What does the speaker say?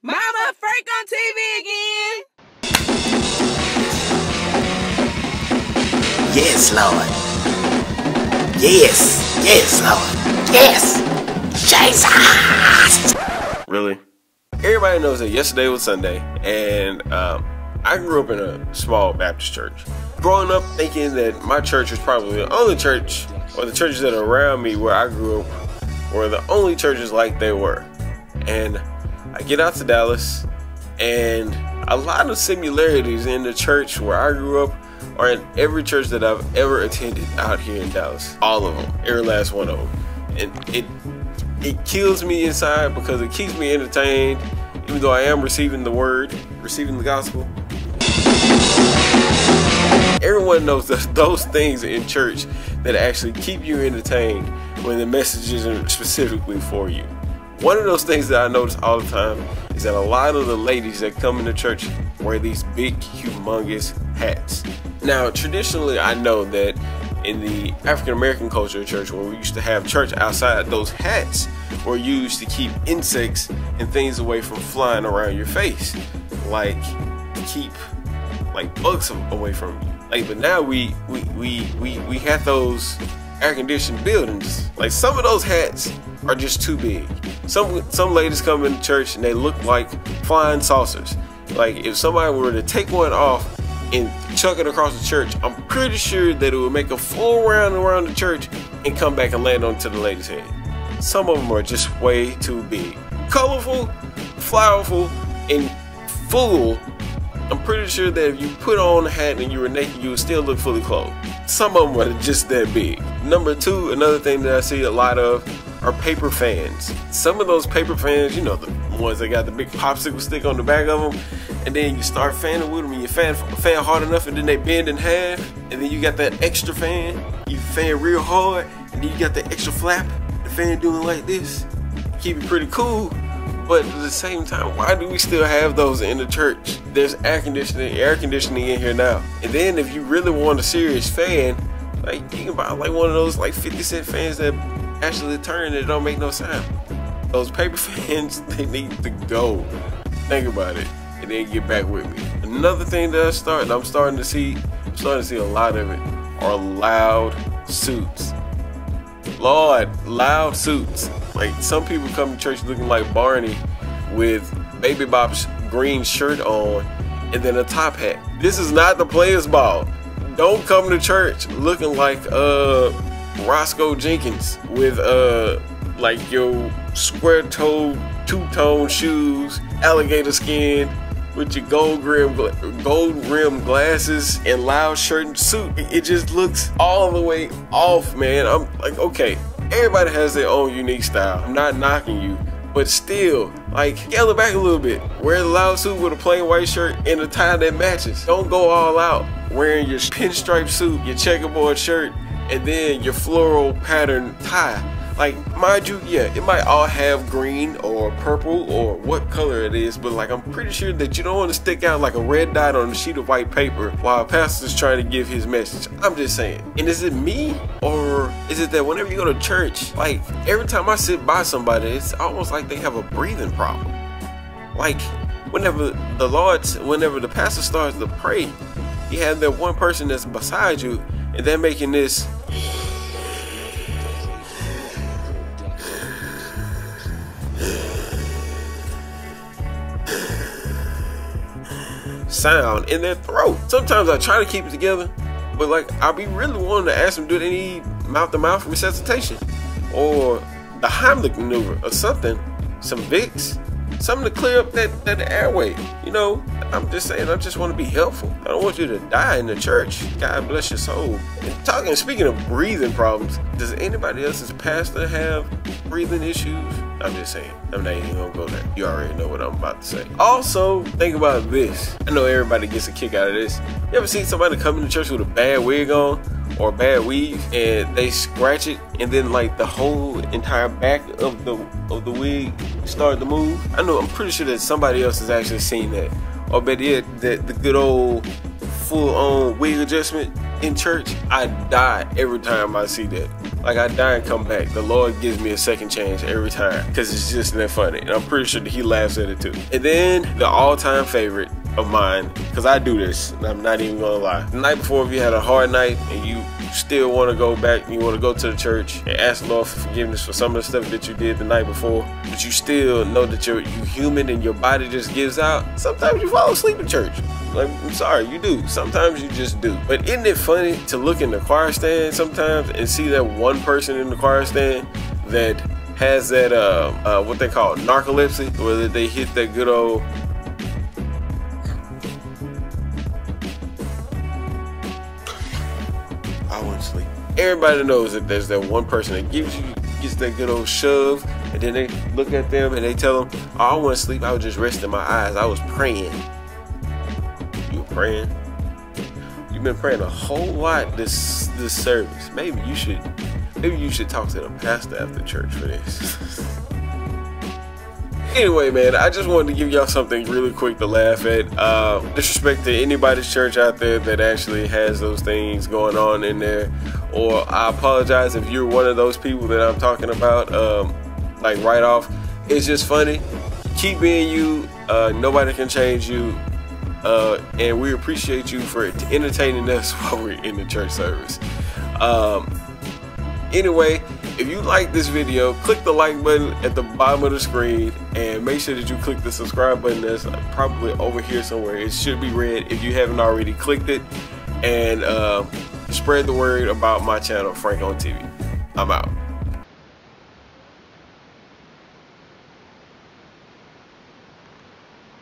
Mama, Frank on TV again. Yes, Lord. Yes, Lord. Yes. Jesus. Really? Everybody knows that yesterday was Sunday, and I grew up in a small Baptist church. Growing up thinking that my church was probably the only church, or the churches that are around me where I grew up were the only churches like they were. And I get out to Dallas, and a lot of similarities in the church where I grew up are in every church that I've ever attended out here in Dallas. All of them, every last one of them. And it kills me inside because it keeps me entertained, even though I am receiving the word, receiving the gospel. Everyone knows those things in church that actually keep you entertained when the message isn't specifically for you. One of those things that I notice all the time is that a lot of the ladies that come into church wear these big, humongous hats. Now, traditionally, I know that in the African American culture of church, where we used to have church outside, those hats were used to keep insects and things away from flying around your face, like to keep like bugs away from you. Like, but now we have those air-conditioned buildings. Like, some of those hats are just too big. Some ladies come into church and they look like flying saucers. Like, if somebody were to take one off and chuck it across the church, I'm pretty sure that it would make a full round around the church and come back and land onto the lady's head. Some of them are just way too big. Colorful, flowerful, and full. I'm pretty sure that if you put on a hat and you were naked, you would still look fully clothed. Some of them are just that big. Number two, another thing that I see a lot of are paper fans. Some of those paper fans, you know, the ones that got the big popsicle stick on the back of them, and then you start fanning with them and you fan hard enough and then they bend in half, and then you got that extra fan, you fan real hard, and then you got the extra flap, the fan doing like this. Keep it pretty cool, but at the same time, why do we still have those in the church? There's air conditioning in here now. And then if you really want a serious fan, like, you can buy like one of those like 50-cent fans that actually turn and it don't make no sound. Those paper fans, they need to go. Think about it and then get back with me. Another thing that I'm starting to see a lot of it are loud suits. Lord, loud suits. Like, some people come to church looking like Barney with Baby Bop's green shirt on and then a top hat. This is not the Players Ball. Don't come to church looking like Roscoe Jenkins with like your square-toed, two-tone shoes, alligator skin, with your gold rim glasses and loud shirt and suit. It just looks all the way off, man. I'm like, okay, everybody has their own unique style. I'm not knocking you, but still, like, scale it back a little bit. Wear the loud suit with a plain white shirt and a tie that matches. Don't go all out wearing your pinstripe suit, your checkerboard shirt, and then your floral pattern tie. Like, mind you, yeah, it might all have green or purple or what color it is, but like, I'm pretty sure that you don't want to stick out like a red dot on a sheet of white paper while a pastor's trying to give his message. I'm just saying. And is it me, or is it that whenever you go to church, like, every time I sit by somebody, it's almost like they have a breathing problem? Like, whenever the pastor starts to pray, you have that one person that's beside you and they're making this sound in their throat. Sometimes I try to keep it together, but like, I'll be really wanting to ask them, do they need mouth-to-mouth resuscitation or the Heimlich maneuver or something, some Vicks, something to clear up that airway. You know, I'm just saying, I just want to be helpful. I don't want you to die in the church. God bless your soul. And speaking of breathing problems, does anybody else's pastor have breathing issues? I'm just saying. I'm not even gonna go there. You already know what I'm about to say. Also, think about this. I know everybody gets a kick out of this. You ever seen somebody come into church with a bad wig on or a bad weave, and they scratch it, and then like the whole entire back of the wig started to move? I'm pretty sure that somebody else has actually seen that. Or better yet, that the good old full-on wig adjustment in church. I die every time I see that. Like, I die and come back. The Lord gives me a second chance every time because it's just that funny. And I'm pretty sure that he laughs at it too. And then the all-time favorite of mine, because I do this, and I'm not even gonna lie. The night before, if you had a hard night and you still want to go back, you want to go to the church and ask the Lord for forgiveness for some of the stuff that you did the night before, but you still know that you're human and your body just gives out, sometimes you fall asleep in church. Like, I'm sorry, you do. Sometimes you just do. But isn't it funny to look in the choir stand sometimes and see that one person in the choir stand that has that, what they call narcolepsy, where they hit that good old... I want to sleep. Everybody knows that there's that one person that gets that good old shove, and then they look at them and they tell them, oh, I want to sleep. I was just resting my eyes. I was praying. You were praying? You've been praying a whole lot this service. Maybe you should talk to the pastor after church for this. Anyway, man, I just wanted to give y'all something really quick to laugh at. Disrespect to anybody's church out there that actually has those things going on in there. Or I apologize if you're one of those people that I'm talking about, like right off. It's just funny. Keep being you. Nobody can change you. And we appreciate you for entertaining us while we're in the church service. Anyway, if you like this video, click the like button at the bottom of the screen and make sure that you click the subscribe button that's probably over here somewhere. It should be red if you haven't already clicked it. And spread the word about my channel, Frank on TV. I'm out.